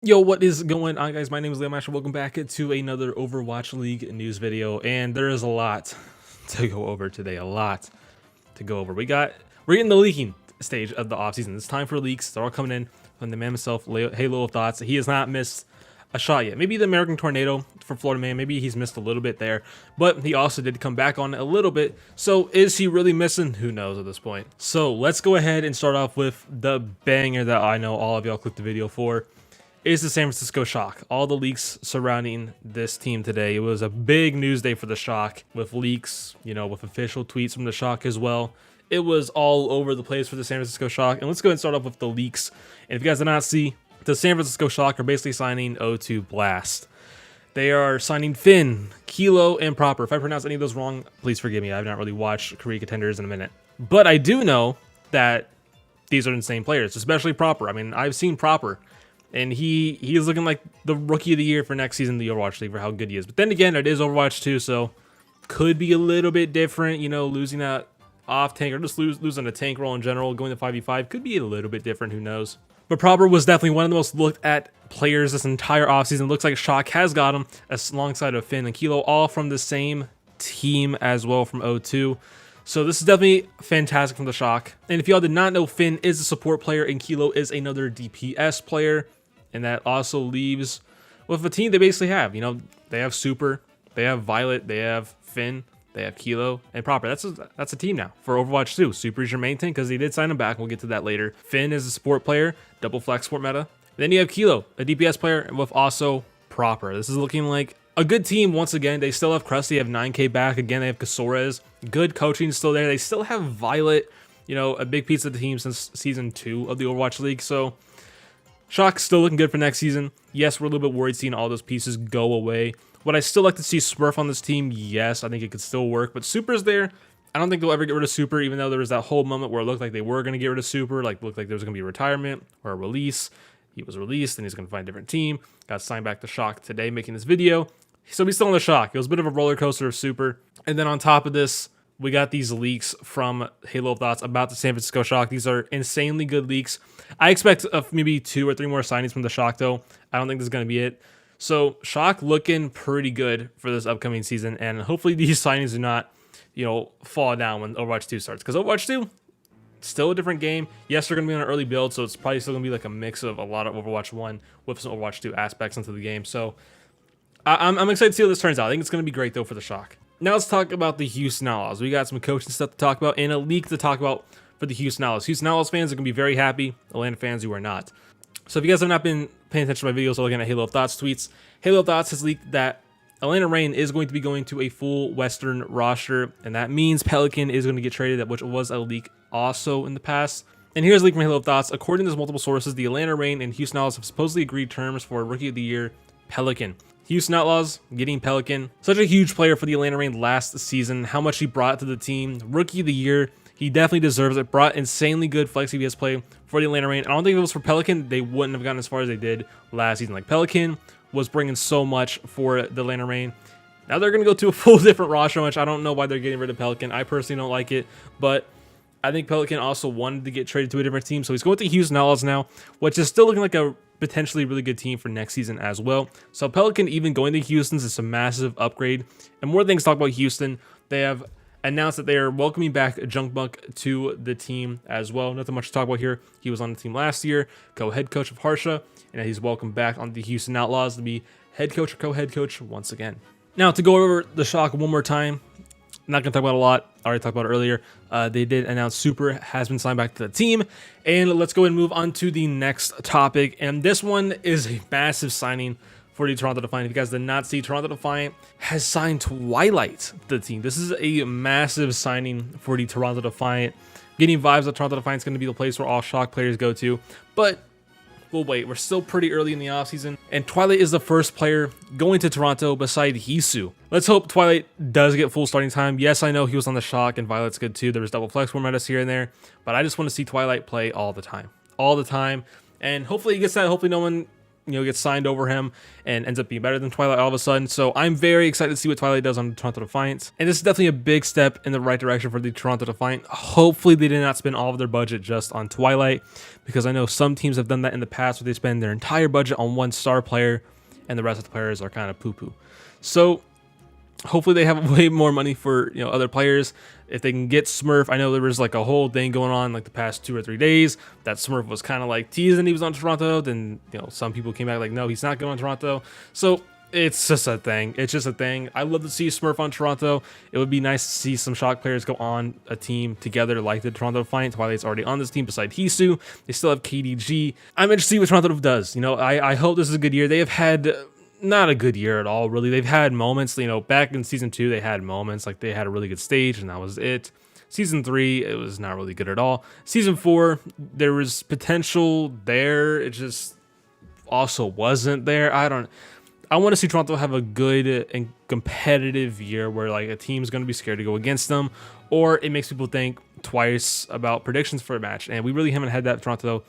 Yo, what is going on, guys? My name is Liam Asher. Welcome back to another Overwatch League news video, and there is a lot to go over today. A lot to go over. We're in the leaking stage of the offseason. It's time for leaks. They're all coming in from the man himself, Halo of Thoughts. He has not missed a shot yet. Maybe the American Tornado for Florida Man. Maybe he's missed a little bit there, but he also did come back on a little bit. So is he really missing? Who knows at this point. So let's go ahead and start off with the banger that I know all of y'all clicked the video for. Is the San Francisco Shock. All the leaks surrounding this team today. It was a big news day for the Shock with leaks, with official tweets from the Shock as well. It was all over the place for the San Francisco Shock. And let's go ahead and start off with the leaks. And if you guys did not see, the San Francisco Shock are basically signing O2 Blast. They are signing Finn, Kilo, and Proper. If I pronounce any of those wrong, please forgive me. I've not really watched Korea Contenders in a minute. But I do know that these are insane players, especially Proper. I mean, I've seen Proper. And he is looking like the rookie of the year for next season in the Overwatch League for how good he is. But then again, it is Overwatch 2, so could be a little bit different, losing that off tank or just losing a tank role in general, going to 5v5 could be a little bit different, who knows. But Proper was definitely one of the most looked at players this entire offseason. Looks like Shock has got him alongside of Finn and Kilo, all from the same team as well from O2. So this is definitely fantastic from the Shock. And if y'all did not know, Finn is a support player and Kilo is another DPS player. And that also leaves with a team they basically have. They have Super, they have Violet, they have Finn, they have Kilo, and Proper. That's a team now for Overwatch 2. Super is your main tank because they did sign him back. We'll get to that later. Finn is a support player, double flex support meta. And then you have Kilo, a DPS player, with also Proper. This is looking like a good team once again. They still have Krusty, have 9K back. Again, they have Kasores. Good coaching still there. They still have Violet, a big piece of the team since Season 2 of the Overwatch League. So Shock's still looking good for next season. Yes, we're a little bit worried seeing all those pieces go away. Would I still like to see Smurf on this team? Yes, I think it could still work. But Super's there. I don't think they'll ever get rid of Super, even though there was that whole moment where it looked like they were going to get rid of Super. Looked like there was going to be a retirement or a release. He was released, and he's going to find a different team. Got signed back to Shock today making this video. So he's still in the Shock. It was a bit of a roller coaster of Super. And then on top of this, we got these leaks from Halo of Thoughts about the San Francisco Shock. These are insanely good leaks. I expect maybe 2 or 3 more signings from the Shock, though. I don't think this is going to be it. So Shock looking pretty good for this upcoming season, and hopefully these signings do not, fall down when Overwatch 2 starts. Because Overwatch 2, still a different game. Yes, they're going to be on an early build, so it's probably still going to be like a mix of a lot of Overwatch 1 with some Overwatch 2 aspects into the game. So I'm excited to see how this turns out. I think it's going to be great, though, for the Shock. Now let's talk about the Houston Outlaws. We got some coaching stuff to talk about and a leak to talk about for the Houston Outlaws. Houston Outlaws fans are going to be very happy. Atlanta fans who are not. So if you guys have not been paying attention to my videos or looking at Halo of Thoughts tweets, Halo of Thoughts has leaked that Atlanta Reign is going to be going to a full Western roster, and that means Pelican is going to get traded, which was a leak also in the past. And here's a leak from Halo of Thoughts. According to multiple sources, the Atlanta Reign and Houston Outlaws have supposedly agreed terms for Rookie of the Year Pelican. Houston Outlaws getting Pelican. Such a huge player for the Atlanta Reign last season. How much he brought to the team. Rookie of the Year. He definitely deserves it. Brought insanely good flex CBS play for the Atlanta Reign. I don't think if it was for Pelican, they wouldn't have gotten as far as they did last season. Like, Pelican was bringing so much for the Atlanta Reign. Now they're going to go to a full different roster, which I don't know why they're getting rid of Pelican. I personally don't like it, but I think Pelican also wanted to get traded to a different team. So he's going to Houston Outlaws now, which is still looking like a potentially really good team for next season as well. So Pelican even going to Houston's is a massive upgrade. And more things to talk about Houston. They have announced that they are welcoming back Junkbuck to the team as well. Nothing much to talk about here. He was on the team last year, co-head coach of Harsha, and he's welcomed back on the Houston Outlaws to be head coach or co-head coach once again. Now to go over the Shock one more time. I'm not going to talk about a lot. I already talked about it earlier. They did announce Super has been signed back to the team. And let's go and move on to the next topic. And this one is a massive signing for the Toronto Defiant. If you guys did not see, Toronto Defiant has signed Twilight to the team. This is a massive signing for the Toronto Defiant. Getting vibes that Toronto Defiant is going to be the place where all Shock players go to. But we'll wait. We're still pretty early in the offseason, and Twilight is the first player going to Toronto beside Hisu. Let's hope Twilight does get full starting time. Yes, I know he was on the Shock, and Violet's good too. There was double flex formatus here and there, but I just want to see Twilight play all the time. All the time, and hopefully he gets that. Hopefully no one, gets signed over him and ends up being better than Twilight all of a sudden. So I'm very excited to see what Twilight does on the Toronto Defiant. And this is definitely a big step in the right direction for the Toronto Defiant. Hopefully they did not spend all of their budget just on Twilight, because I know some teams have done that in the past where they spend their entire budget on one star player and the rest of the players are kind of poo-poo. So hopefully they have way more money for other players. If they can get Smurf, I know there was like a whole thing going on like the past 2 or 3 days that Smurf was kind of like teasing he was on Toronto. Then some people came back like, no, he's not going on Toronto. So it's just a thing. It's just a thing. I'd love to see Smurf on Toronto. It would be nice to see some Shock players go on a team together like the Toronto Defiant. Twilight's already on this team beside Hisu. They still have KDG. I'm interested to see what Toronto does. I hope this is a good year. They have had not a good year at all, really. They've had moments, back in season 2, they had moments, like they had a really good stage and that was it. Season 3, it was not really good at all. Season 4, there was potential there. It just also wasn't there. I want to see Toronto have a good and competitive year where like a team's going to be scared to go against them, or it makes people think twice about predictions for a match. And we really haven't had that at Toronto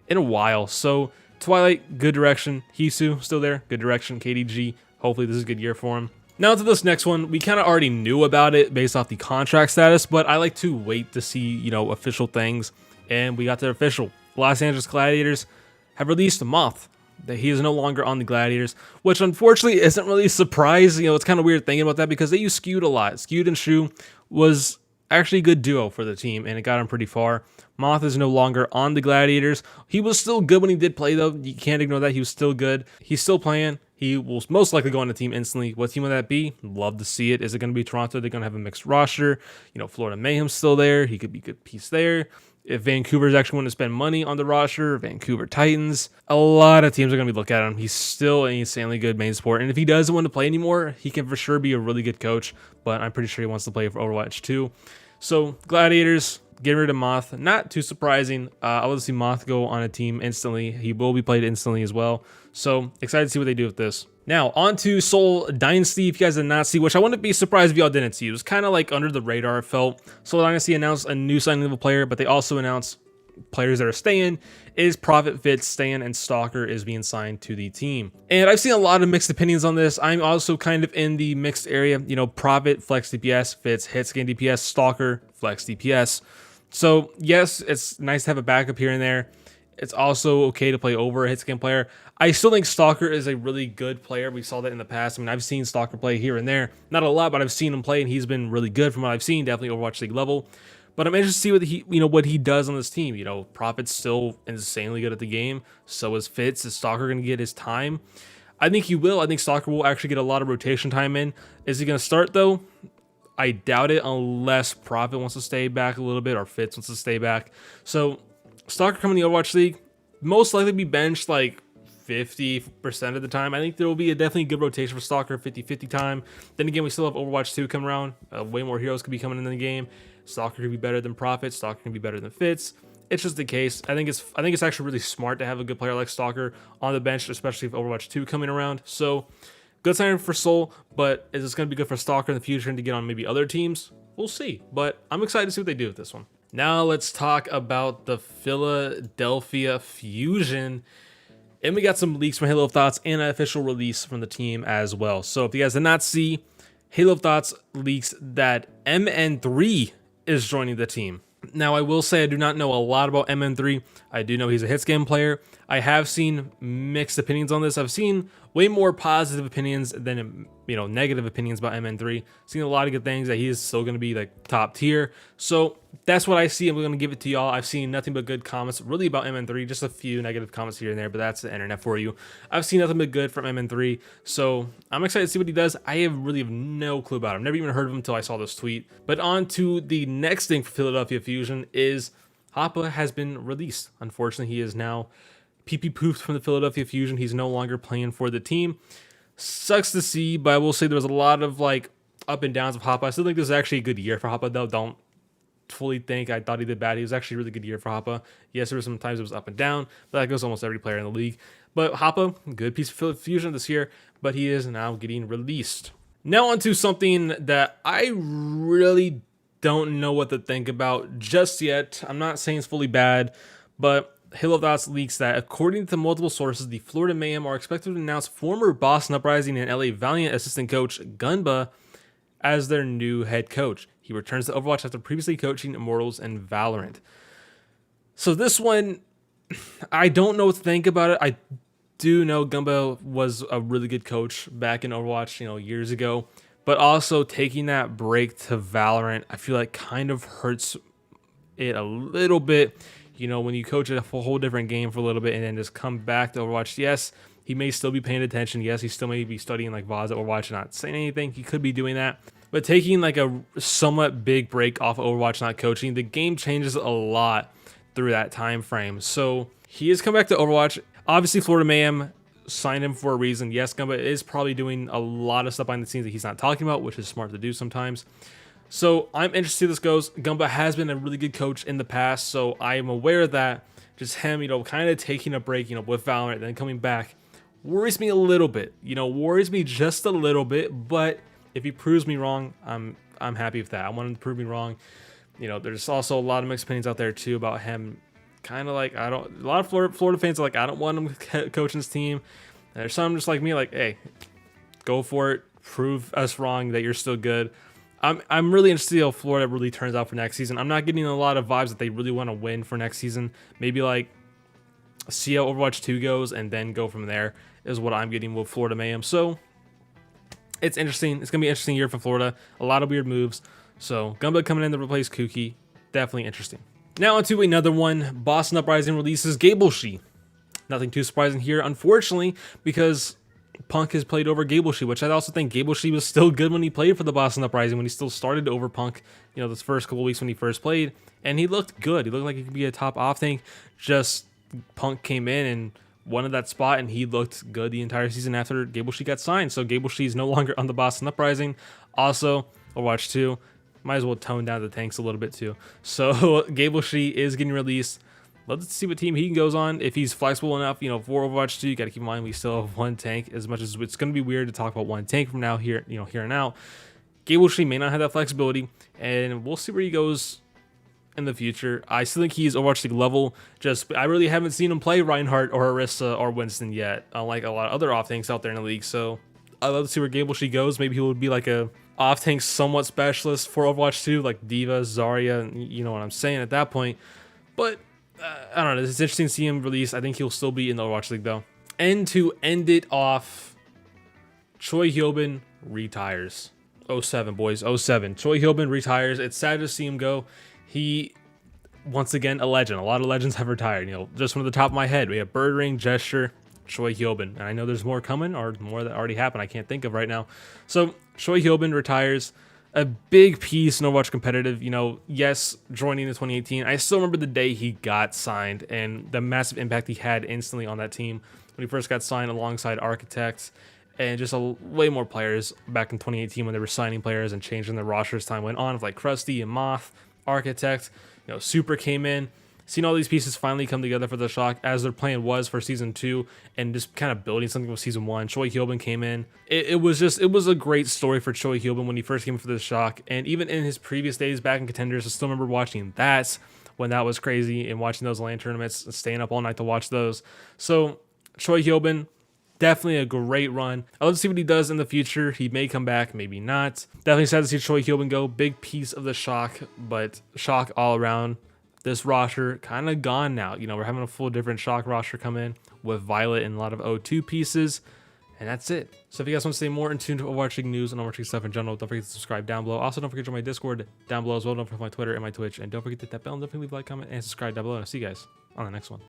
in a while. So Twilight, good direction. Hisu, still there, good direction. KDG, hopefully this is a good year for him. Now to this next one, we kind of already knew about it based off the contract status, but I like to wait to see, official things. And we got the official. Los Angeles Gladiators have released Moth. That he is no longer on the Gladiators, which unfortunately isn't really a surprise. It's kind of weird thinking about that because they use Skewed a lot. Skewed and Shu was actually a good duo for the team, and it got him pretty far. Moth is no longer on the Gladiators. He was still good when he did play, though. You can't ignore that. He was still good. He's still playing. He will most likely go on the team instantly. What team would that be? Love to see it. Is it going to be Toronto? They're going to have a mixed roster. Florida Mayhem's still there. He could be a good piece there. If Vancouver's actually want to spend money on the roster, Vancouver Titans, a lot of teams are going to be looking at him. He's still an insanely good main sport. And if he doesn't want to play anymore, he can for sure be a really good coach. But I'm pretty sure he wants to play for Overwatch 2. So Gladiators, getting rid of Moth. Not too surprising. I want to see Moth go on a team instantly. He will be played instantly as well. So excited to see what they do with this. Now, on to Seoul Dynasty. If you guys did not see, which I wouldn't be surprised if y'all didn't see. It was kind of like under the radar, it felt. Seoul Dynasty announced a new signing of a player, but they also announced players that are staying. Is Prophet Fitz staying, and Stalker is being signed to the team. And I've seen a lot of mixed opinions on this. I'm also kind of in the mixed area. Prophet, flex DPS, Fitz, hit scan DPS, Stalker, flex DPS. So yes, it's nice to have a backup here and there. It's also okay to play over a hit scan player. I still think Stalker is a really good player. We saw that in the past. I've seen Stalker play here and there. Not a lot, but I've seen him play, and he's been really good from what I've seen. Definitely Overwatch League level. But I'm interested to see what he does on this team. Prophet's still insanely good at the game. So is Fitz. Is Stalker going to get his time? I think he will. I think Stalker will actually get a lot of rotation time in. Is he going to start, though? I doubt it, unless Prophet wants to stay back a little bit or Fitz wants to stay back. So Stalker coming to the Overwatch League, most likely be benched like 50% of the time. I think there will be a definitely good rotation for Stalker, 50-50 time. Then again, we still have Overwatch 2 coming around. Way more heroes could be coming in the game. Stalker could be better than Prophet. Stalker can be better than Fitz. It's just the case. I think it's actually really smart to have a good player like Stalker on the bench, especially if Overwatch 2 coming around. So good signing for Seoul, but is this going to be good for Stalker in the future and to get on maybe other teams? We'll see, but I'm excited to see what they do with this one. Now let's talk about the Philadelphia Fusion. And we got some leaks from Halo of Thoughts and an official release from the team as well. So if you guys did not see, Halo of Thoughts leaks that MN3 is joining the team. Now, I will say I do not know a lot about MN3. I do know he's a hit scan player. I have seen mixed opinions on this. I've seen way more positive opinions than negative opinions about MN3. Seen a lot of good things, that he is still going to be like top tier. So that's what I see. I'm going to give it to y'all. I've seen nothing but good comments really about MN3. Just a few negative comments here and there, but that's the internet for you. I've seen nothing but good from MN3. So I'm excited to see what he does. I really have no clue about him. Never even heard of him until I saw this tweet. But on to the next thing for Philadelphia Fusion is Hotba has been released. Unfortunately, he is now PP poofed from the Philadelphia Fusion. He's no longer playing for the team. Sucks to see, but I will say there was a lot of like up and downs of Hotba. I still think this is actually a good year for Hotba, though. Don't fully think I thought he did bad. He was actually a really good year for Hotba. Yes, there were some times it was up and down, but that goes almost every player in the league. But Hotba, good piece of Fusion this year, but he is now getting released. Now onto something that I really don't know what to think about just yet. I'm not saying it's fully bad, but Halo Thoughts leaks that according to multiple sources, the Florida Mayhem are expected to announce former Boston Uprising and LA Valiant assistant coach Gunba as their new head coach. He returns to Overwatch after previously coaching Immortals and Valorant. So this one, I don't know what to think about it. I do know Gunba was a really good coach back in Overwatch, years ago. But also taking that break to Valorant, I feel like kind of hurts it a little bit. When you coach a whole different game for a little bit and then just come back to Overwatch, yes, he may still be paying attention. Yes, he still may be studying like VODs at Overwatch and not saying anything. He could be doing that. But taking like a somewhat big break off of Overwatch, not coaching, the game changes a lot through that time frame. So he has come back to Overwatch. Obviously, Florida Mayhem signed him for a reason. Yes, Gunba is probably doing a lot of stuff behind the scenes that he's not talking about, which is smart to do sometimes. So I'm interested to see how this goes. Gunba has been a really good coach in the past, so I am aware of that. Just him, kind of taking a break, with Valorant, then coming back, worries me a little bit. Worries me just a little bit. But if he proves me wrong, I'm happy with that. I want him to prove me wrong. There's also a lot of mixed opinions out there too about him. Kind of like a lot of Florida fans are like, I don't want him coaching this team. And there's some just like me, like, hey, go for it. Prove us wrong that you're still good. I'm really interested to see how Florida really turns out for next season. I'm not getting a lot of vibes that they really want to win for next season. Maybe like see how Overwatch 2 goes and then go from there is what I'm getting with Florida Mayhem. So it's interesting. It's going to be an interesting year for Florida. A lot of weird moves. So Gunba coming in to replace Kuki. Definitely interesting. Now onto another one. Boston Uprising releases Gaebullssi. Nothing too surprising here, unfortunately, because Punk has played over Gaebullssi, which I also think Gaebullssi was still good when he played for the Boston Uprising, when he still started over Punk, those first couple weeks when he first played, and he looked good. He looked like he could be a top off tank. Just Punk came in and wanted that spot, and he looked good the entire season after Gaebullssi got signed. So Gaebullssi is no longer on the Boston Uprising. Also, Overwatch 2, might as well tone down the tanks a little bit too. So Gaebullssi is getting released. Let's see what team he goes on. If he's flexible enough, for Overwatch 2, you got to keep in mind we still have one tank. As much as it's going to be weird to talk about one tank from now here and out, Gaebullssi may not have that flexibility, and we'll see where he goes in the future. I still think he's Overwatch League level. I really haven't seen him play Reinhardt or Orisa or Winston yet, unlike a lot of other off tanks out there in the league. So I'd love to see where Gaebullssi goes. Maybe he would be like a off tank somewhat specialist for Overwatch 2, like Diva, Zarya, you know what I'm saying at that point. But I don't know. It's interesting to see him release. I think he'll still be in the Overwatch League though. And to end it off, ChoiHyoBin retires. 07, boys. 07. ChoiHyoBin retires. It's sad to see him go. He, once again, a legend. A lot of legends have retired. Just from the top of my head, we have Birdring, Gesture, ChoiHyoBin. And I know there's more coming, or more that already happened I can't think of right now. So ChoiHyoBin retires. A big piece in Overwatch competitive, yes, joining in 2018. I still remember the day he got signed and the massive impact he had instantly on that team when he first got signed alongside Architects and just way more players back in 2018 when they were signing players and changing their roster as time went on, like Krusty and Moth, Architect, Super came in. Seeing all these pieces finally come together for the Shock as their plan was for Season 2 and just kind of building something with Season 1. ChoiHyoBin came in. It was a great story for ChoiHyoBin when he first came for the Shock. And even in his previous days back in Contenders, I still remember watching that when that was crazy and watching those LAN tournaments and staying up all night to watch those. So ChoiHyoBin, definitely a great run. I'd love to see what he does in the future. He may come back, maybe not. Definitely sad to see ChoiHyoBin go. Big piece of the Shock, but Shock all around. This roster kind of gone now. We're having a full different Shock roster come in with Violet and a lot of O2 pieces. And that's it. So if you guys want to stay more in tune to Overwatch League news and Overwatch League stuff in general, don't forget to subscribe down below. Also, don't forget to join my Discord down below as well. Don't forget my Twitter and my Twitch. And don't forget to hit that bell and definitely leave a like, comment, and subscribe down below. And I'll see you guys on the next one.